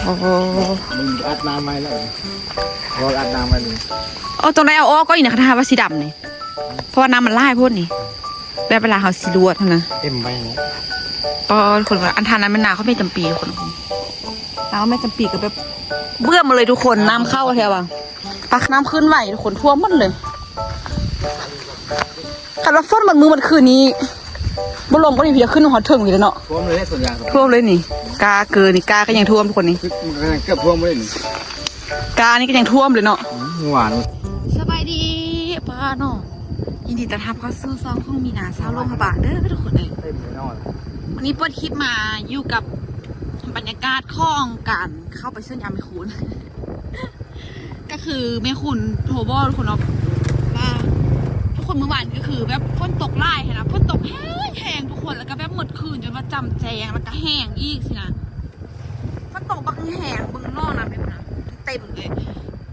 โอ้มึงอัดน้ำไว้แล้วรออัดน้ำไว้เลยเอาตรงไหนเอาออกก็อีกนะคาว่าสีดำนี่เพราะว่าน้ำมันไล่พ่นนี่แบบเวลาเขาสีดวดนะเต็มไปเนี่ยตอนคนว่าอันทานนั้นมันหนาเขาไม่จำปีทุกคนแล้วไม่จำปีก็แบบเบื่อมาเลยทุกคนน้ำเข้าแถวอ่ะปักน้ำขึ้นไหวทุกคนท่วมหมดเลยคันว่าฝนมันมือมันคืนนี้บุลมก็มีเพียขึ้นหัวเถิงอยู่แล้วเนาะท่วมเลยส่วนใหญ่ท่วมเลยนี่กาเกินนี่กาก็ยังท่วมทุกคนนี่เกือบท่วมเลยนี่กานี่ก็ยังท่วมเลยเนาะหวานสบายดีป้าเนาะยินดีต้อนรับเข้าสู่ซองห้องมีนาซาวลงพระบาทเด้อทุกคนเลยวันนี้เปิดคลิปมาอยู่กับบรรยากาศของการเข้าไปเส้นยามแม่คุณก็คือแม่คุณโทรบอกทุกคนว่าทุกคนเมื่อวานก็คือแบบฝนตกไล่นะฝนตกแห้งทุกคนแล้วก็แบบหมดคืนจนว่าจำแจงแล้วก็แห้งอีกสินะฝนตกบักแห้งบึงนอกนะแบบนะเต็มเลย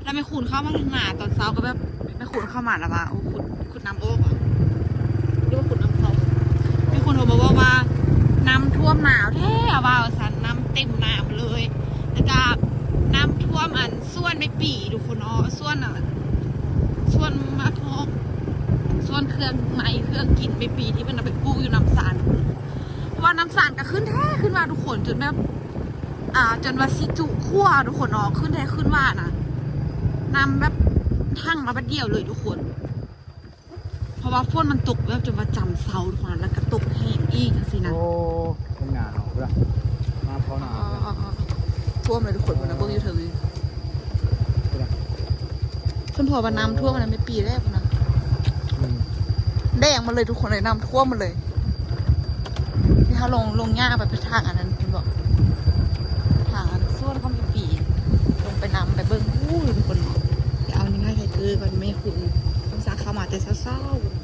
แล้วแม่คุณเข้ามาทางหน้าตอนเช้าก็แบบแม่คุณเข้ามาแล้วว่าโอ้คุณน้ำโอ๊กอ่ะเรียกว่าคุณน้ำเขาแม่คุณโทรมาบอกว่าน้ำท่วมหนาวแท้ว่าสันน้ำเต็มน้ำเลยแล้วก็น้ำท่วมอันส่วนไม่ปีทุกคนอ๋อส่วนมาทอกส่วนเครื่องไม้เครื่องกินไม่ปีที่มันไปกู้อยู่น้ำสารเพราะว่าน้ำสารก็ขึ้นมาทุกคนจนแบบจนว่าซิจุขั้วทุกคนอ๋อขึ้นว่านะน้ำแบบทั้งมาบัดเดียวเลยทุกคนเพราะว่าฝนมันตกแบบจนว่าจำเสาทุกคนแล้วก็ตกแห้งอีกสินะโอ้เป็นหนาวละมาพอหนาวท่วมเลยทุกคนนะเบิ้งอยู่เถอะเพิ่นพอว่าน้ำท่วมมันไม่ปีแรกนะแดงมาเลยทุกคนเลยน้ำท่วมมาเลยนี่เขาลงหญ้าไปทางอันนั้นคุณบอกทางส่วนเขามีปีลงไปน้ำไปเบิ้งอู้ทุกคนเดี๋ยวเอานี่มาใส่เกลือก่อนไม่คุณต้องซักเข้ามาแต่เศร้า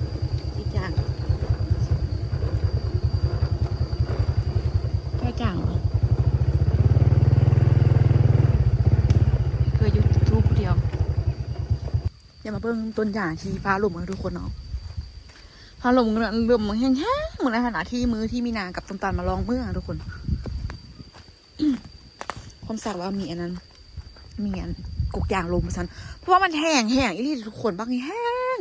ๆอีกอย่างแค่จางเคยอยู่รูปเดียวอย่ามาเบิ้งต้นอย่างที่ฟ้าลมกันทุกคนเนาะฟ้าลมกันลมแห้งๆเหมือนในขณะที่มือที่มีนากับตำตาลมาลองเมื่อทุกคนความสักว่ามีอันนั้นมีอันกุกอย่างลมมาสันเพราะว่ามันแห้งอีนี่ทุกคนบางทีแห้ง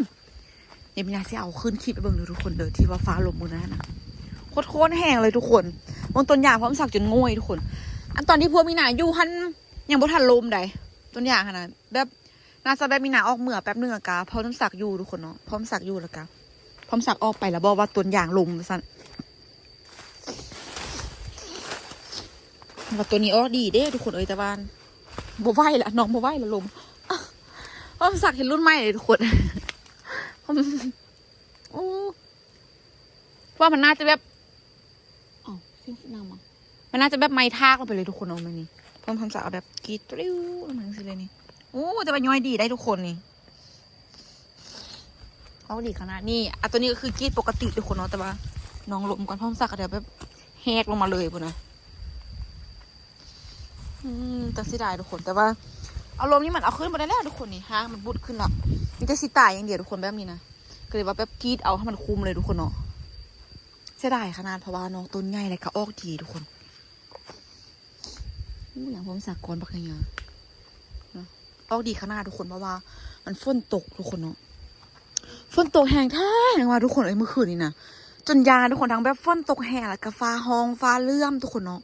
เดี๋ยวมีนาจะเอาขึ้นคลิปไปเบิ้งเลยทุกคนเด้อที่ว่าฟ้าลมมือนั้นนะโคตรแห้งเลยทุกคนบางต้นอย่างความสักจนง่อยทุกคนอันตอนที่พวกมีนาอยู่หันยังบ่ทันลมใดต้นอย่างขนาดแบบน่าจะแบบมีนาออกเมื่อแป๊บนึงอะกะพร้อมสักอยู่ทุกคนเนาะพร้อมสักอยู่แล้วกะพร้อมสักออกไปแล้วบอกว่าต้นอย่างลมสั่นว่าตัวนี้ออกดีเด้ทุกคนเอ้ยแต่บ้านบ่ไหวละน้องบ่ไหวละลมพร้อมสักเห็นรุ่นใหม่เลยทุกคนโอ้ว่ามันน่าจะแบบอ๋อซึ่งนำมามันน่าจะแบบไม้ทากลงไปเลยทุกคนเอามานี่พร้อมสักเอาแบบกีตริ้วลงมาสิเลยนี่โอ้แต่ว่าย่อยดีได้ทุกคนนี่เขาดีขนาดนี้ตัวนี้ก็คือกรีดปกติทุกคนเนาะแต่ว่าน้องลมก่อนพร้อมสักเดี๋ยวแบบแหกลงมาเลยปุ่นนะแต่เสียดายทุกคนแต่ว่าเอาลมนี่มันเอาขึ้นมาได้แล้วทุกคนนี่ฮะมันบุดขึ้นละมีแต่สีตายอย่างเดียวทุกคนแบบนี้นะก็เลยว่าแบบกรีดเอาให้มันคุมเลยทุกคนเนาะเสียดายขนาดเพราะว่าน้องต้นใหญ่เลยก็ออกดีทุกคนอย่างพร้อมสักก่อนบักเงี้ยออกดีขนาดทุกคนเพราะว่ามันฝนตกทุกคนเนาะฝนตกแห้งแท้ว่าทุกคนเมื่อคืนนี้นะจนยาทุกคนทั้งแบบฝนตกแห้งแล้วก็ฟ้าห้องฟ้าเลื่อมทุกคนเนาะ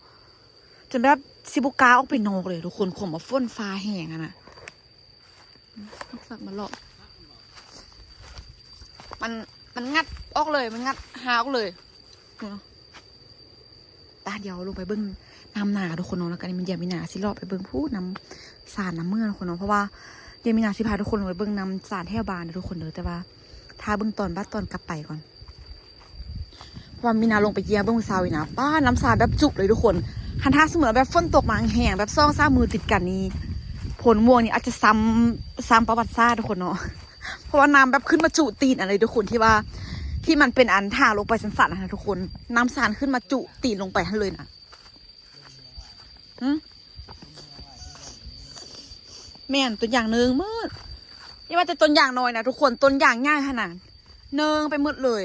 จนแบบซิบุกาออกไปนอกเลยทุกคนข่มมาฝนฟ้าแห้งอะนะสักมาหลอกมันงัดออกเลยมันงัดหาออกเลยตาเดียวลงไปเบิ้งน้ำหนาทุกคนเนาะแล้วกันมันเดี๋ยวมีหนาสิรอไปเบิ้งพูดน้ำสารน้ำเมื่อทุกคนเนาะเพราะว่าเดี๋ยวมีนาสิพาทุกคนไปเบิ้งน้ำสารแถวบ้านทุกคนเด้อแต่ว่าถ้าเบิ้งตอนบ้านตอนกลับไปก่อนเพราะว่ามีนาลงไปเยี่ยมเบิ้งซาวินะป้าน้ำสารแบบจุกเลยทุกคนคันท่าเสมอแบบฝนตกมาแห้งแบบซ่องซ่ามือติดกันนี้ผลม่วงนี่อาจจะซ้ำประวัติศาสตร์ทุกคนเนาะเพราะว่าน้ำแบบขึ้นมาจุตีนอะไรทุกคนที่ว่าที่มันเป็นอันท่าลงไปสันๆนะทุกคนน้ำสารขึ้นมาจุตีนลงไปให้เลยนะแม่นตัวอย่างเนืองมืดนี่ว่าแต่ต้นอย่างน้อยนะทุกคนต้นอย่างง่ายขนาดเนืองไปมืดเลย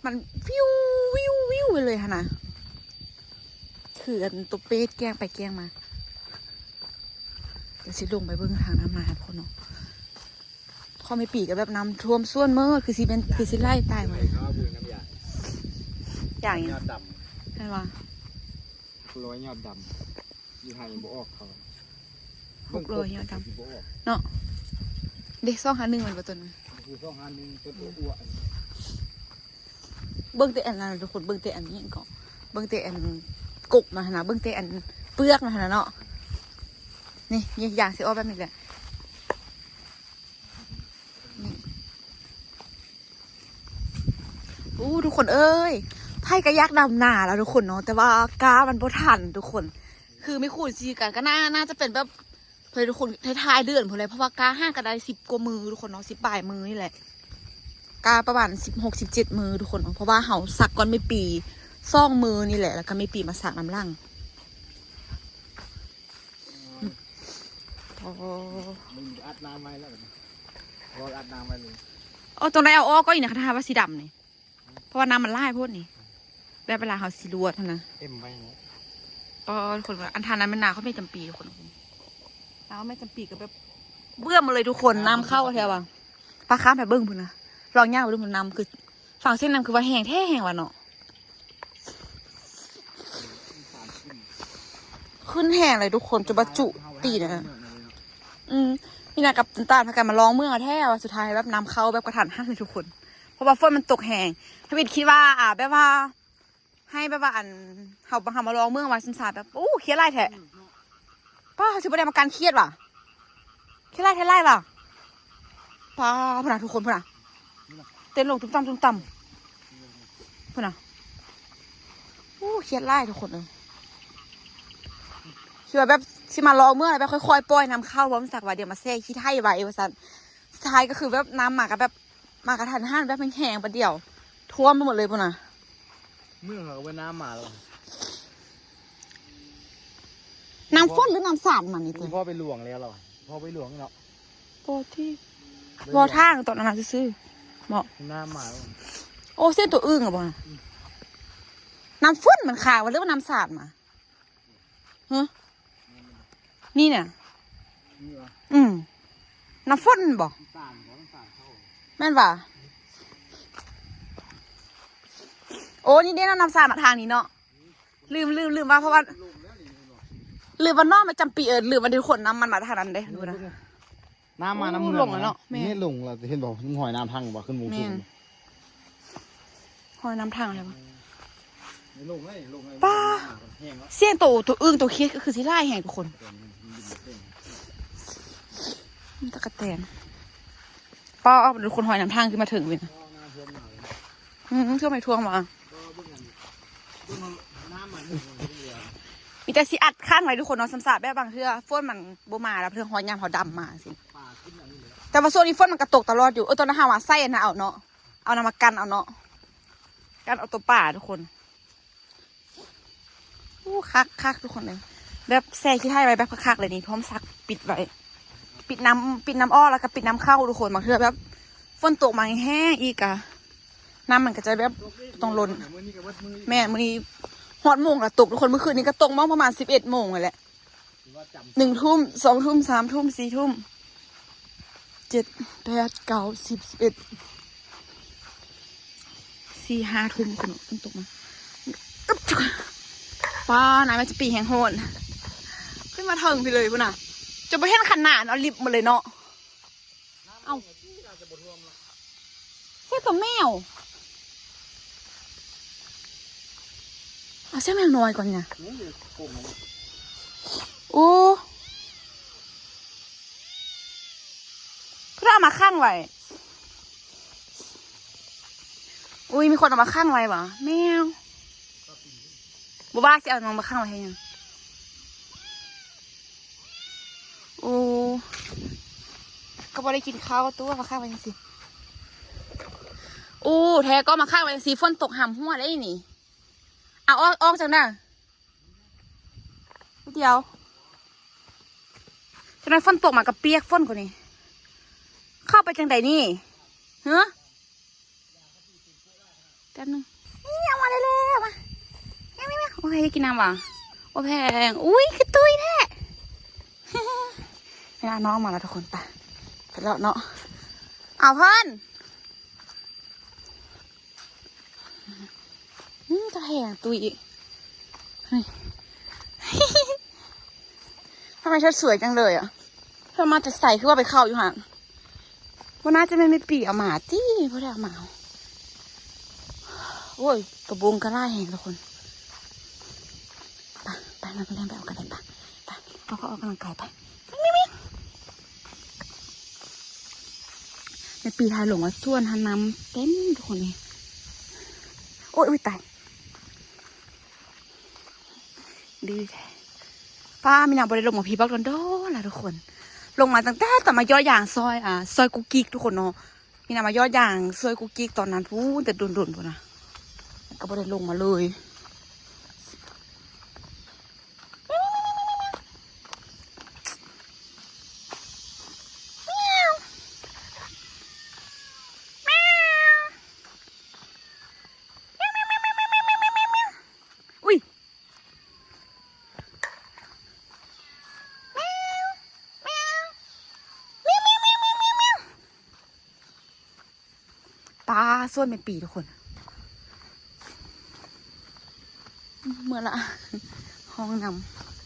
มันวิวไปเลยขนาดคืออันตัวเป๊ดแกล้งไปแกล้งมา ดี๋ยวสิลงไปเบิ่งทางน้ำมาทุกคนเนาะข้อไม่ปีกับแบบน้ำท่วมส่วนเมื่อคือสิไล่ตายหมด เขาบุญน้ำยา อย่างนี้ ยอดด ใช่ปะ ำร้อยยอดดำอยู่ไทยบ่ออกเขา 600ยอดด บ่ออก ำเนาะเด็ก2 5 1มันประตูน คือช่องอันนึงตัวอ้วน เบิ่งแต่อันนั้นทุกคนเบิ่งแต่อันนี้ก่อนเบิ่งแต่อันกบมาหนะเบิ่งแต่อันเปลือกมาหนะเนาะนี่อย่างสิออกแบบนี้แหละนี่อู้ทุกคนเอ้ยไพ่กระยักดำหนาแล้วทุกคนเนาะแต่ว่ากามันบ่ทันทุกคน คือไม่คูดซีกันก็น่าจะเป็นแบบเพื่อทุกคนท้ายๆเดือนพอเลยเพราะว่ากาห้างก็ได้10 กว่ามือทุกคนเนาะ10 ปลายมือนี่แหละกาประมาณ16 17 มือทุกคนเนาะเพราะว่าเห่าสักก่อนไม่ปีซ่องมือนี่แหละแล้วก็ไม่ปีมาสักน้ำลังมึงอัดน้ำไว้แล้วรออัดน้ำไว้เลย เอาตรงไหนเอาออกก็อีกนะคะว่าสีดำนี่เพราะว่าน้ำมันไล่พวกนี้แบบเวลาเขาสีรวดนะ เต็มไว้เนาะ ก็คนอันทานนั้นเป็นนาเขาไม่จำปีทุกคนน้ำไม่จำปีก็แบบเบื่อมาเลยทุกคนน้ำเข้าแถวว่ะปลาค้าแบบเบิ้งพุ่นนะลองย่างไปดูพุ่นน้ำคือฝั่งเส้นน้ำคือว่าแห้งแท้แห้งว่ะเนาะขึ้นแห้งเลยทุกคนจะบรรจุตีนะนี่นะกับตาลพากันมาลองเมื่อแท้ว่าสุดท้ายแบบน้ำเข้าแบบกระถันหักเลยทุกคนเพราะว่าฝนมันตกแห้งถ้าเป็นคิดว่าแบบว่าให้แบบว่าอันเขามาลองเมื่อวันสินสาแบบเครียดไรแท้ป้าสิบประเดี๋ยวมาการเครียดว่ะเครียดไรแท้ไรว่ะป้าพนักทุกคนพนักเต้นลงตุ้มตั้มพนักเครียดไรทุกคนเลยคือแบบสิมาลองเมื่อไรแบบค่อยๆปล่อยน้ำเข้าเพราะมันสักว่าเดี๋ยวมาแทรกขี้ไถ่ไว้ว่าสันสุดท้ายก็คือแบบน้ำหมากกับแบบมากระทันหันแบบแห้งๆประเดี๋ยวท่วมไปหมดเลยพนักเมื่อเขาไปน้ำมาแล้ว น้ำฝนหรือน้ำสาดมันนี่ พ่อไปหลวงแล้วหรอพ่อไปหลวงเนาะ โปที่วอท่างตอนนั้นซื้อเหมาะ น้ำมา โอ้เส้นตัวอึ้งอะบอลน้ำฝนมันขาวหรือว่าน้ำสาดมาฮะนี่เนี่ยน้ำฝนบอกแม่นป่ะโอ้นี่ได้น้ำสาดมาทางนี้เนาะลืมว่าเพราะว่าลืมว่านอกมันจำปีลืมว่าทุกคนน้ำมันมาทางนั้นเด้ดูนะน้ำมาน้ำมือลงแล้วเนาะไม่ลงเราจะเห็นบอกหอยน้ำพังบอกขึ้นหมูสูงหอยน้ำทางอะไรวะลงป้าเสี้ยนตัวอึ้งตัวเคี้ยก็คือสิไล่แห่งทุกคนตะกะแตนป้าเอาดูคนหอยน้ำทางขึ้นมาถึงเลยนะเชื่อไหมทวงมามีแต่สิอัดข้างไว้ทุกคนเนาะสำสาบแบบบางเทื่อฝนมันโบมาแล้วเทื่อหอยยามเขาดำมาสิแต่ว่าโซนนี้ฝนมันกระตกตลอดอยู่ตอนนั้นหาว่าไส้นะเอาเนาะเอานำมากันเอาเนาะกันเอาตัวป่าทุกคนคักทุกคนเลยแบบแซ่ขี้ไถ่ไว้แบบคักเลยนี่พร้อมซักปิดไว้ปิดน้ำอ้อแล้วก็ปิดน้ำเข้าทุกคนบางเทื่อแบบฝนตกมาแห้งอีกอะน้ำมันก็จะแบบต้องล้นแม่มื้อนี้ฮอดโมงละตกทุกคนเมื่อคืนนี้ก็ตกมาประมาณ11 โมงเลยแหละ1 ทุ่ม2 ทุ่ม3 ทุ่ม4 ทุ่ม7 8 9 10 11 4 5 ทุ่มคุณฝนตกมาป้านายมันจะปีแหงโหนขึ้นมาเถิงไปเลยพุ่นน่ะจะไปเห็นขนาดเอาลิบมาเลยเนาะเอาเส้นตัวแมวเอาเส้นแมวน้อยก่อนไงโอ้เพื่อเอามาข้างไว้อุ้ยมีคนเอามาข้างไว้ปะแมวบัวบ้าสิเอาน้องมาข้างไว้ให้ยังโอ้ก็พอได้กินข้าวตัวมาข้างไว้ยังสิโอ้แท้ก็มาข้างไว้ยังสิฝนตกห่ำหัวได้นี่เอาออกจังน่ะเดี๋ยวจังนั้นฝนตกมากับเปียกฝนกว่านี้เข้าไปจังใดนี่เฮ้อแป๊บนึงนี่เอามาเลยมาโอเคกินน้ำว่ะโอแพงอุ้ยคือตุ้ยแท้ นี่น้องมาแล้วทุกคนไปแล้วเนาะเอาเพิ่นจะแหงตุยทำไมชุดสวยจังเลยอ่ะเธอมาจะใส่คือว่าไปเข้าอยู่ห่างวันน่าจะไม่ปีเอาหมาจี้เพราะได้เอาหมาโอ้ยกระบุงกระไล่แหงทุกคนไปมาเล่นแบบกันเลยไปเราก็ออกกำลังกายไปในปีไทยหลงว่าส่วนฮันน้ำเต็มทุกคนเลยโอ้ยตายดีแท้ป้ามีนางบริลงมาพีบักดอนโดล่ะทุกคนลงมาตั้งแต่มาย่ออย่างซอยกุกกิกทุกคนเนาะมีนางมาย่ออย่างซอยกุกกิกตอนนั้นพูดแต่ดุนๆพูดนะก็บริลงมาเลยป้าส่วนเป็นปีทุกคนเมื่อละห้องน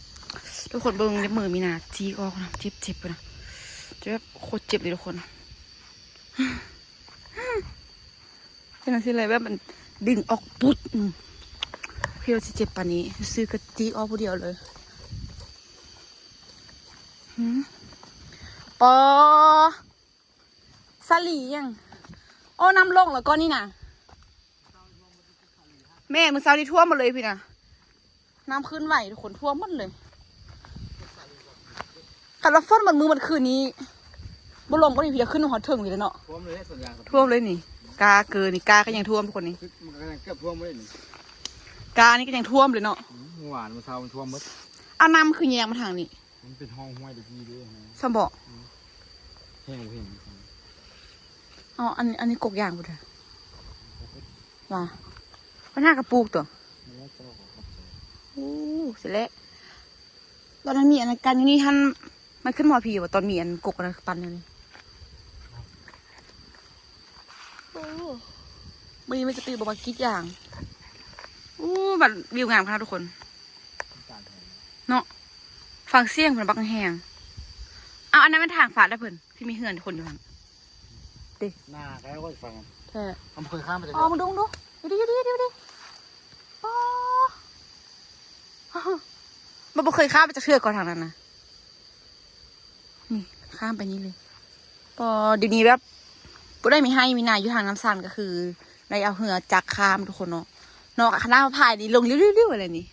ำทุกคนเบิ้งเล็บมือมีนาจีออกนะเจ็บเลยนะจะแบบโคตรเจ็บเลยทุกคนเป็นอะไรเลยแบบมันดึงออกปุ๊บเพียวจะเจ็บปานนี้ซื้อกระจีออกผู้เดียวเลยปอสลียังโอ้น้ำลงแล้วก็นี่นะแม่มือเช้าที่ท่วมหมดเลยพี่นะน้ำขึ้นไหวทุกคนท่วมหมดเลยขัดรถฟ้อนมันมือมันคืนนี้บุลมก็นี่พี่จะขึ้นหัวเถิงอยู่เลยเนาะท่วมเลยส่วนใหญ่ท่วมเลยนี่กาเกินนี่กาก็ยังท่วมทุกคนนี่มันก็ยังเกือบท่วมเลยนี่กานี่ก็ยังท่วมเลยเนาะหวานมือเช้ามันท่วมหมดอาน้ำคือแยงมาทางนี้มันเป็นห้องห้วยดีด้วยสมบอกแห้งอ๋ออันนี้กกยางกูเถอะว่ามันน่ากระปูกตัวโอ้เสร็จแล้วตอนนั้นมีอันกันอยู่นี่ท่านมันขึ้นมอพีว่าตอนมีอันกกอะไรปันเลยโอ้มันนี้มันจะตีบอกว่ากิ๊ดอย่างโอ้บัดวิวงามค่ะทุกคนเนาะฟังเสียงเหมือนบักแหงเอาอันนั้นเป็นทางฝาดได้เพิ่นที่มีเหือนคนอยู่ห่างดิหน้าแกก็ฟังใช่ผมเคยข้ามไปเลยอ๋อมาดูอยู่ดิอ๋อมันบ่เคยข้ามไปจะเชื่อก่อนทางนั้นนะนี่ข้ามไปนี่เลยพอเดี๋ยวนี้แบบก็ได้มีให้มีนายอยู่ทางน้ำซันก็คือในเอาเหือจักข้ามทุกคนเนาะนอกคณะพายนี่ลงเรื่อยๆอะไรนี่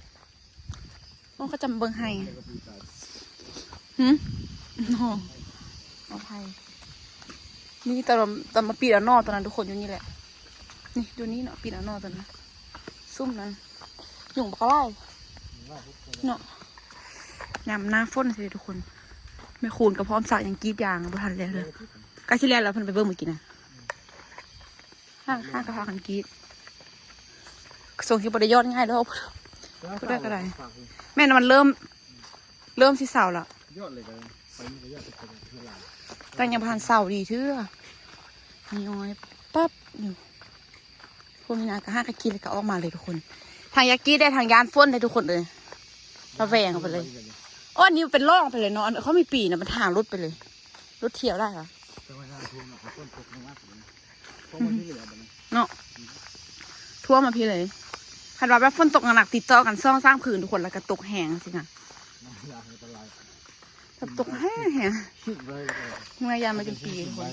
มันก็จำเบิ้งให้น้องเอาพายนี่ตอนมาปีละนอตอนนั้นทุกคนอยู่นี่แหละนี่ดูนี่เนาะปีละนอตอนนั้นซุ่มนั้นหยุ่งปลาไหลเนาะยำหน้าฝนสิทุกคนไม่คูณกับพร้อมสักอย่างกีดยางบุทันเลยกาชิเลียนเราเพิ่นไปเบิ้งเมื่อกี้นะห้างกระเพาะกันกีดส่งที่บริยอดง่ายแล้วก็ได้ก็ได้แม่นมันเริ่มที่เสาแล้วยอดเลยกันไปนี่ก็ยอดเป็นแต่ยังผ่านเสาดีเชื่อมีอ้อยปั๊บอยู่พวกมีนากระห้ากระกีเลยก็ออกมาเลยทุกคนทางยากีได้ทางยานฝนได้ทุกคนเลยมาแหวงไปเลยอ๋ออันนี้เป็นร่องไปเลยเนาะเขามีปีนะมันทางรถไปเลยรถเที่ยวได้เหรอเนาะท่วมมาพี่เลยคันว่าแบบฝนตกหนักติดต่อกันซ่องสร้างคืนทุกคนแล้วก็ตกแห้งสิค่ะแบบตกแห้งเมื่อยามมาจนปีทุกคน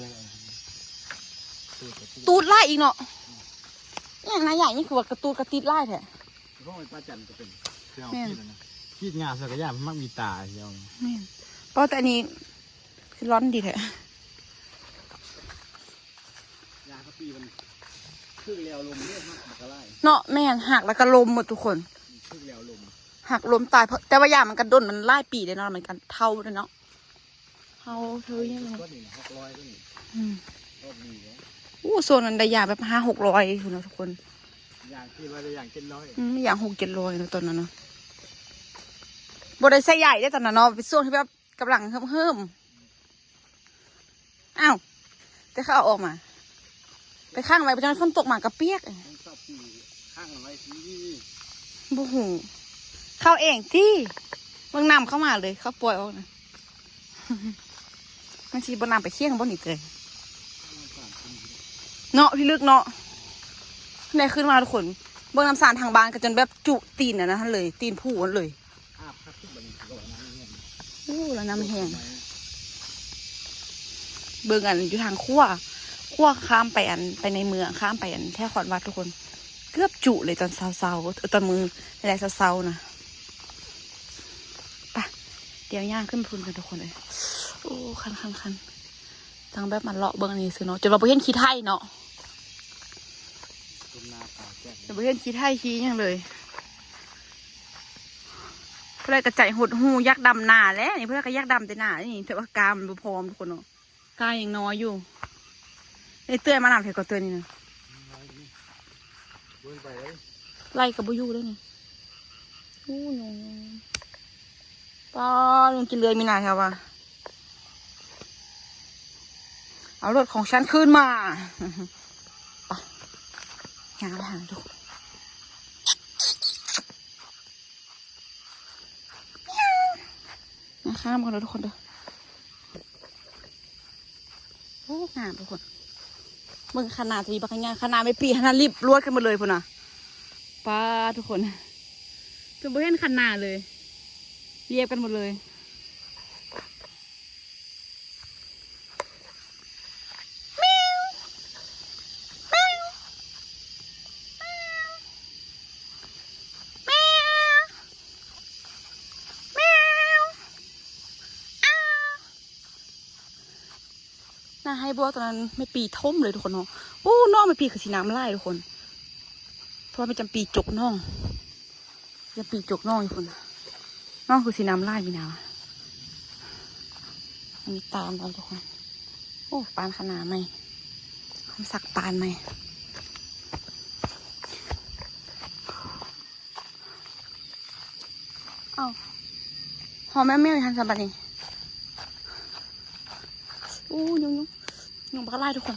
ตูดไล่อีกเนาะนี่นายใหญ่นี่คือว่ากระตูดกระติดไล่แท้เพราะมันปลาจันก็เป็นขีดงาสักอย่างมักมีตาเดียวเพราะแต่อันนี้คือร้อนดีแท้ยาเขาปีมันคือเลี้ยวลมเยอะมากมันก็ไล่เนาะแม่หักแล้วก็ลมหมดทุกคนคือเลี้ยวลมหักลมตายเพราะแต่ว่ายามันกระด้นมันไล่ปีเลยเนาะมันกันเท่าเลยเนาะเท่ายังไงโอ้โซนนั้นได้ยาแบบ500-600คุณทุกคนอย่างที่ว่าได้อย่าง700อย่าง600-700นะตอนนั้นเนาะบได้ใส่ใหญ่ได้ตอนนั้นเนาะเป็นช่วงที่แบบกำลังเฮิ่ม อ้าวแต่เขาเอาออกมา ไปข้างไว้จนฝนตกมากระเปียก ข้างไว้ที่ บูหูเข้าเองที่มึงนำเข้ามาเลยเขาปล่อยออกนะมันชีบนนำไปเชี่ยงบนอีกเลยเนาะพี่ลึกเนาะในขึ้นมาทุกคนเบื้องน้ำสารทางบ้านก็จนแบบจุตีนนะท่านเลยตีนผู้นเลยโอ้แล้วน้ำมันแห้งเบื้องอันอยู่ทางขั้วข้ามไปอันไปในเมืองข้ามไปอันแท่ขอนวัดทุกคนเกือบจุเลยตอนเศร้าๆตอนมืออะไรเศร้าๆนะไปเดี๋ยวย่างขึ้นพูนกันทุกคนเลยโอ้คันจังแบบมันเลาะเบื้องนี้สิเนาะจนเราไปเห็นขี้ไทยเนาะจะไปเห็นขี้ไทยขี้ยังเลยเพื่อนกระจายหดหูยักษ์ดำหนาแล้วนี่เพื่อนก็ยักษ์ดำแต่หนานี่แต่ว่ากามันพร้อมทุกคนเนาะกายังน้อยอยู่ในเตือนมาหนำเถอะก็เตือนนี่นะไล่กับบุยูด้วยนี่โอ้ยป้าลุงกินเลยมีนาแถวว่าเอารถของฉันขึ้นมาไปงานไปหาดูมาข้ามกันเลยทุกคนเด้อโอ้งานทุกคนมึงขนาดจะมีปักงานขนาดไม่ปีขนาดรีบรวดกันมาเลยพุ่นน่ะป้าทุกคนจะไม่เห็นขนาดเลยเรียบกันหมดเลยน่าให้บัวตอนนั้นไม่ปีท่มเลยทุกคนเนาะโอ้น้องไม่ปีคือสีน้ำไล่ทุกคนเพราะไม่จำปีจกน้องจะปีจกน้องทุกคนน้องคือสีน้ำไล่มีนาอันนี้ตามเราทุกคนโอ้ปานขนาดไหมคำสักปานไหมเอ้าหอมแม่เมี่ยวทันสบัดนี่โอ้ยุงปลาไหลทุกคน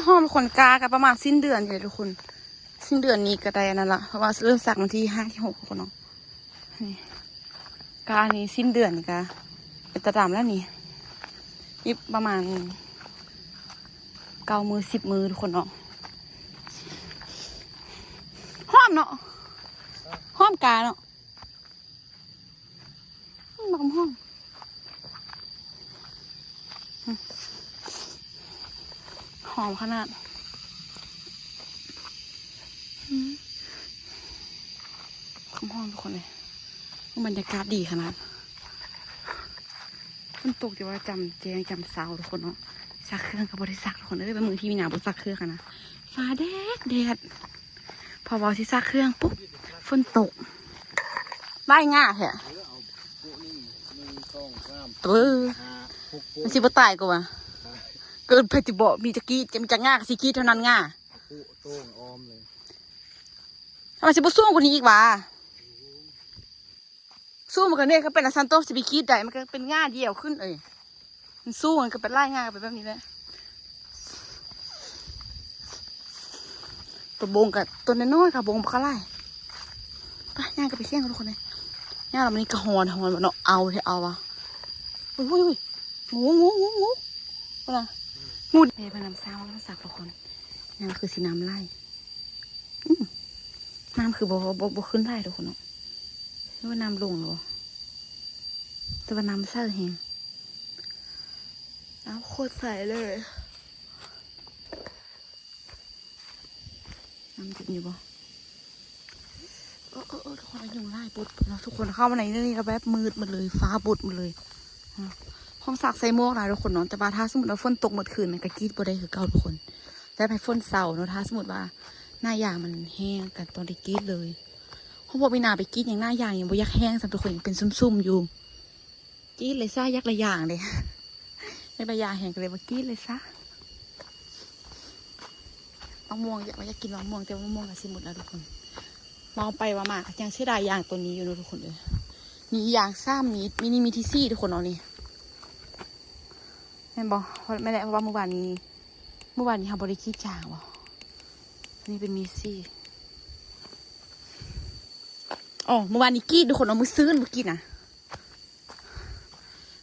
หอมขนกากับประมาณสิ้นเดือนเลยทุกคนสิ้นเดือนนี้ก็ได้นั่นละเพราะว่าเริ่มสักวันที่5 ที่ 6ทุกคนเนาะกานี้สิ้นเดือนกาเป็นตะดำแล้วนี่ประมาณ9 มือ10 มือทุกคนเนาะหอมเนาะหอมกาเนาะหอมหอมขนาดหอมทุกคนเลยบรรยากาศดีขนาดมันตกอยู่ว่าจำเจียงจำเสาทุกคนเนาะซักเครื่องกับบริษัททุกคนเลยเป็นมือที่มีหนาบริษัทเครื่องกันนะฟ้าแดดพอบอกที่ซักเครื่องปุ๊บฝนตกไล่ง่าเหรอมันสิบตายกูวะเกินไปติบอกมีจะกี้จะมีจะง่าสิกี้เท่านั้นง่าทำไมสิบสู้คนนี้อีกวะสู้มันกันเนี่ยเขาเป็นอาซันโตสิบิคิดได้มันก็เป็นง่าเดียวขึ้นมันสู้มันก็เป็นไล่ง่าไปแบบนี้แหละตัวบงกับตัวน้อยๆกับบงปลาไหลไปง่าก็ไปเสี่ยงกันทุกคนเลยง่าเรามันนี่กระหอนมันเอาวะอุ้ยงูนะงูเดี๋ยวพน้ำซ้ำแล้วสักทุกคนน้ำคือสีน้ำไล่น้ำคือโบขึ้นได้ทุกคนเนาะนี่ว่าน้ำลงหรอแต่ว่าน้ำเศร้าแหงน้ำโคตรใสเลยน้ำติดอยู่บ่ทุกคนยุงไล่ปุดเราทุกคนเข้ามาในนี่เราแบบมืดหมดเลยฟ้าบุดหมดเลยห้องสักใส่หมวกนะทุกคนเนาะแต่ว่าถ้าสมมติว่าฝนตกหมดคืนมันก็กรีดบ่ได้คือเก่าทุกคนแต่ไปฝนเสาเนาะถ้าสมมติว่าหน้ายางมันแห้งกันตอนที่กรีดเลยเพราะว่าวินาไปกรีดอย่างหน้ายางยังบ่ยักแห้งสำหรับทุกคนยังเป็นซุ่มๆอยู่กรีดเลยซะยักระยางเลยยักระยางแห้งกันเลยว่ากรีดเลยซะมะม่วงอยากกินมะม่วงแต่มะม่วงก็สิหมดแล้วทุกคนมองไปว่ามายังเสียดายยางตัวนี้อยู่นะทุกคนเลย มียางซ้ำมีที่ซี่ทุกคนเอานี่ แม่นบอกไม่ได้เพราะว่าเมื่อวานนี้เขาบริขี้จางบอกอันนี้เป็นมีซี่อ๋อเมื่อวานนี้กรีดทุกคนเอามือซื้อเมื่อกี้นะ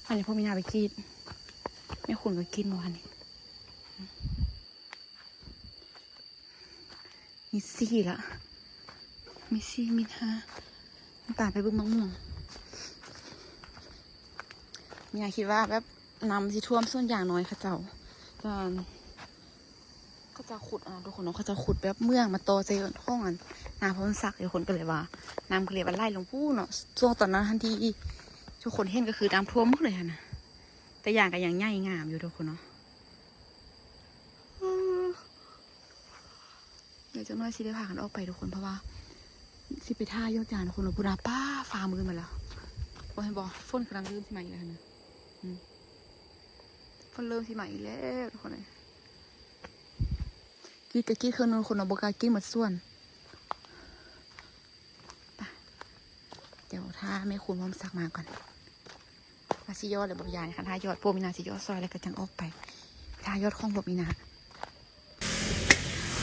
อันนี้พวกมีนาไปกรีดแม่คุณก็กินเมื่อวานนี้มีซี่ละมีซี่มีนาตามไปบึ้งมะม่วงมีนาคิดว่าแบบน้ำที่ท่วมส่วนอย่างน้อยค่ะเจ้าก็จะขุดทุกคนเนาะเขาจะขุดแบบเมืองมาโตเจอห้องน้ำพ้นซักทุกคนก็เลยว่าน้ำก็เลยว่าไล่ลงผู้เนาะช่วงตอนนั้นทันทีทุกคนเห็นก็คือน้ำท่วมหมดเลยนะแต่อย่างก็ยังใหญ่งามอยู่ทุกคนเนาะเดี๋ยวจะน้อยสิได้พากันออกไปทุกคนเพราะว่าสิไปท่ายอดยานทุกคนบุราป้าฟ้ามือมาแล้วบอกให้บอกฝนกำลังเริ่มที่ใหม่แล้วนะฝนเริ่มที่ใหม่แล้วทุกคนเลยกินกับกินเครื่องนึงคนเอาโบกากินหมดส่วนเดี๋ยวถ้าไม่คุณพร้อมสักมาก่อนมาซิยอดเลยบอกยายค่ะถ้ายอดโปมินาซิยอดซอยแล้วก็จังออกไปถ้ายอดของโปมินา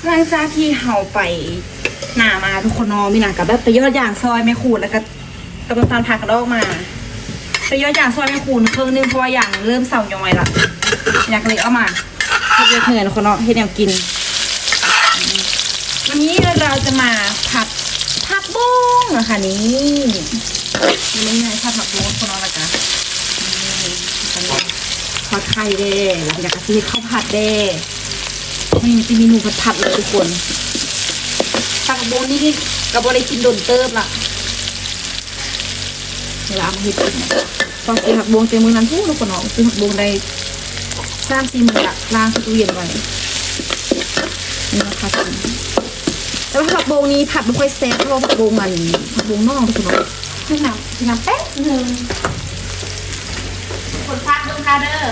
หลังจากที่เฮาไปหนามาทุกคนนอมินากับแบบไปยอดอย่างซอยไม่คูณแล้วก็กำลังตามพากันออกมาไปยอดอย่างซอยไม่คูณเครื่องนึงเพราะว่าอย่างเริ่มเศร้าย่อยละอยากเลยเอามาเฮ็ดเหนื่อยทุกคนเนาะเฮ็ดแนวกินวันนี้เราจะมาผักบุ้งนะคะนี่นี่ไงผักบุ้งคนนอละกันทอดไข่เด้หลังจากกระซีข้าวผัดเด้นี่จะมีหนูผัดเลยทุกคนผักบุ้งนี่กับบริกินโดนเติมละเวลามาเห็ดตอนกินผักบุ้งเต็มมือนั้นทุกคนเนาะซื้อผักบุ้งได้3-4 มื้อละล้างตู้เย็นไว้นี่นะคะแต่ว่าผักบุ้งนี้ผัดไม่ค่อยแซ่บเพราะผักบุ้งผักบุ้งน่องทุกคนเนาะให้น้ำแป๊บนึงคนพักดูค่ะเด้อ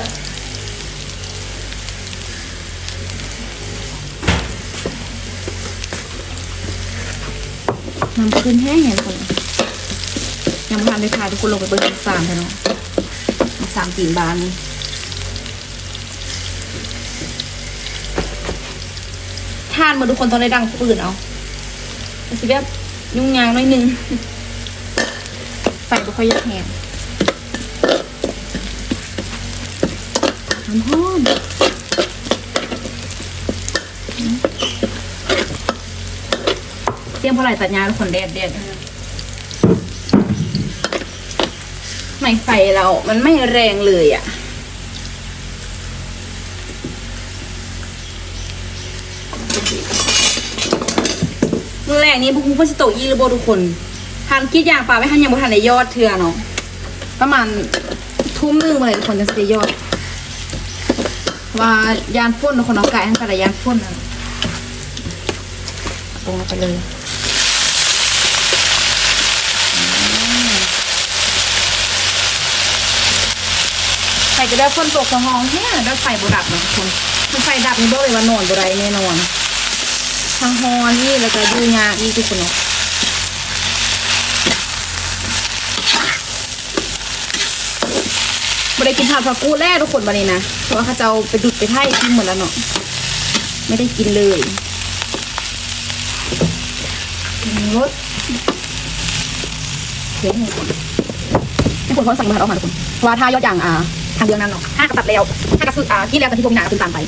น้ำขึ้นแห้งอย่างคนยังไม่ทันได้ทายทุกคนลงไปเบิ้งสามเลยเนาะ3 ตีนบานทานมาทุกคนตอนได้ดังปืนเอาแต่สิแบบยุ่งยากหน่อยนึงไฟไม่ค่อยยักแห้งน้ำหอมเสียงพอไหลตัดยาทุกคนแดดไม่ไฟเรามันไม่แรงเลยอ่ะแรงนี้พวกคุณพ่อสิโตยี่หรือโบทุกคนทานคิดอย่างป่าไม่ทันยังบ่ทันได้ยอดเถื่อเนาะประมาณ1:00มาเลยทุกคนจะได้ยอดว่ายานฝนทุกคนเอาไก่ทั้งกระยานฝนนะลงไปเลยไข่ก็ได้ฝนตกสะห้องเนี่ยได้ไฟบดับนะทุกคนมันไฟดับนี่บอกเลยว่านอนบ่ได้แน่นอนทางฮอนี่แล้วก็ยูงาอีทุกคนเนาะไม่ได้กินผัดผักกูดแรกทุกคนวันนี้นะเพราะว่าเขาจะเอาไปดุดไปไถ่กินหมดแล้วเนาะไม่ได้กินเลยรสเค็มทุกคนเขาสั่งมาเอามาทุกคนว่าท่ายอดอย่างทางเดือนนั้นเนาะถ้ากระตัดแล้วถ้ากระสุดที่แล้วกันที่พวกหนาขึ้นตามไป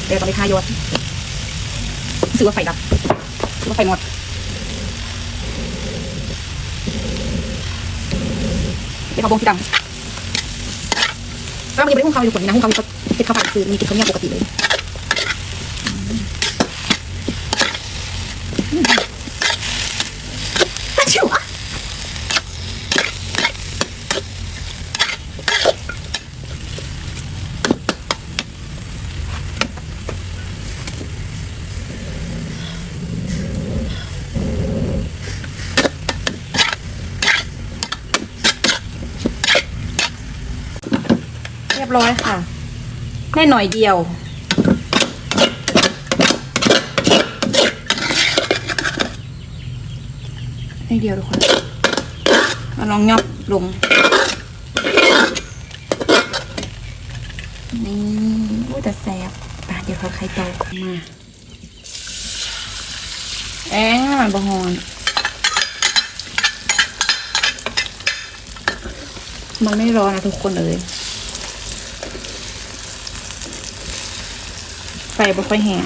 เดี๋ยวต้องไปท่ายอดซื้อว่าไฟดับซื้อว่าไฟหมดเดี๋ยวเขาบงที่ดำแล้วมันยังไม่ได้หุ้มเขาอยู่คนนี้นะหุ้มเขาเห็ดข้าวผัดคือมีกินข้าวเหนียวปกติเลยชิวอ่ะเรียบร้อยค่ะได้หน่อยเดียวให้เดียวทุกคนมาลองยอบลง นี่โอ้แต่แซ่บอ่ะเดี๋ยวเขาไข่โตมาแองมันบะฮอนมันไม่ร้อนนะทุกคนเลยไฟบ่ค่อยแห้ง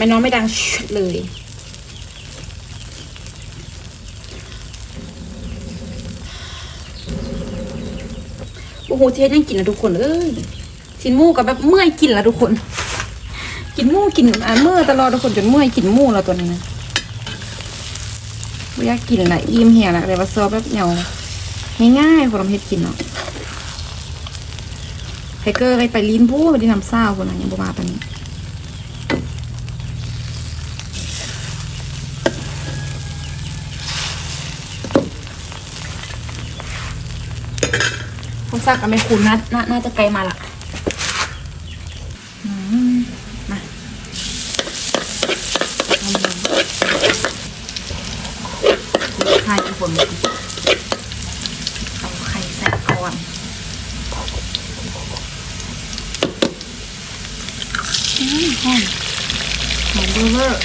ไม่น้องไม่ดังชุดเลยโอ้โหเจ๊ยังกินนะทุกคนเอ้ยกินหมูกับแบบเมื่อยกินแล้วทุกคนกินหมูกินเมื่อตลอดทุกคนจนเมื่อยกินหมูแล้วตัวนี้นะไม่อยากกินละอิ่มเหี่ยละแต่ว่าซอแบบเหนียวง่ายๆคนทำเฮ็ดกินเนาะไฮเกอร์ไปลิ้นผู้ไปที่น้ำซ่าคนนั้นยังบ่มาปานนี้คนซักกับแม่คุณน่าจะไกลมาละมาไข่ทุกคนเอาไข่ใส่ก่อนหอมเบอร์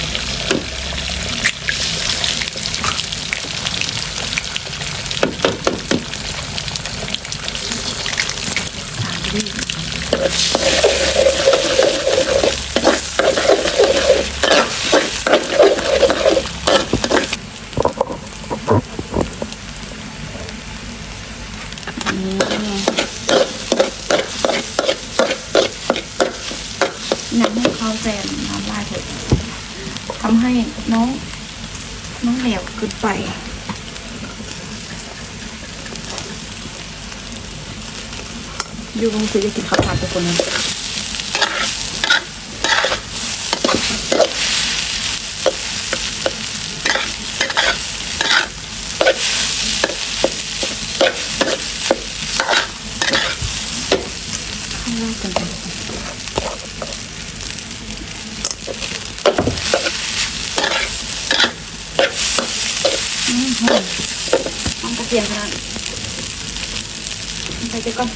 อยากให้เขาแจมน้ำลายเถอะทำให้น้องเหลวเกินไปอยู่โรงซื้อจะกินข้าวผัดทุกคนนะข้างล่างกันไปหอมกระเทียมขนาดใส่ไปก่อน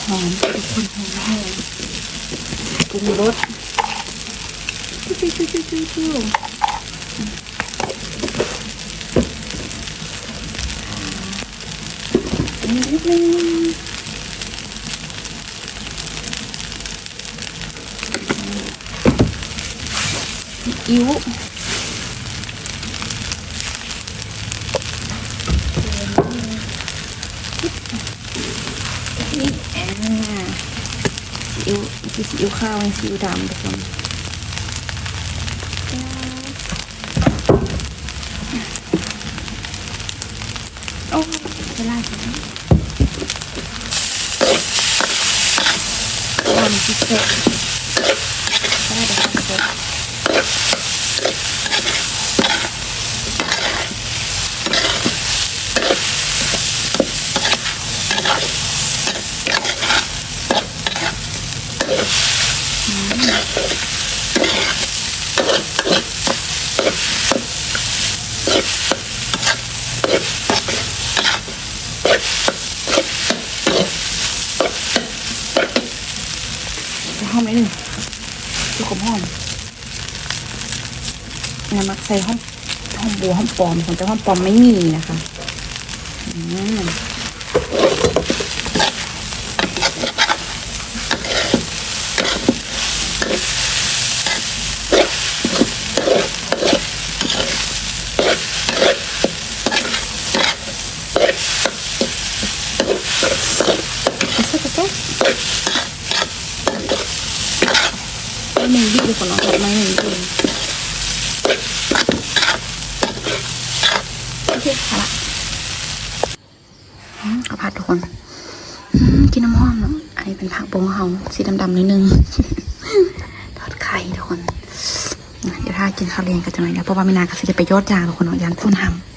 หอมทุกคนหอมแห้งปรุงรสนิดนึงอิ๊วซีอิ๊วข้าวซีอิ๊วดำทุกคนโอ้เวลาสิทำพิเศษได้เดี๋ยวทำเสร็จหอมนิดนึงคือขมหอมเนี่ยมักใส่ห้องบัวห้องปลอมของแต่ห้องปลอมไม่มีนะคะ คนเราผัดไม่หนึ่งทีโอเคค่ะละเอาผัดทุกคนกินน้ำหอมเนาะอันนี้เป็นผักบงเฮาสีดำๆนิดนึง ทอดไข่ทุกคนเดี๋ยวถ้ากินข้าวเรียนก็จะหน่อยนะเพราะว่าไม่นานก็จะไปยอดยาทุกคนเนาะยันต้นหำ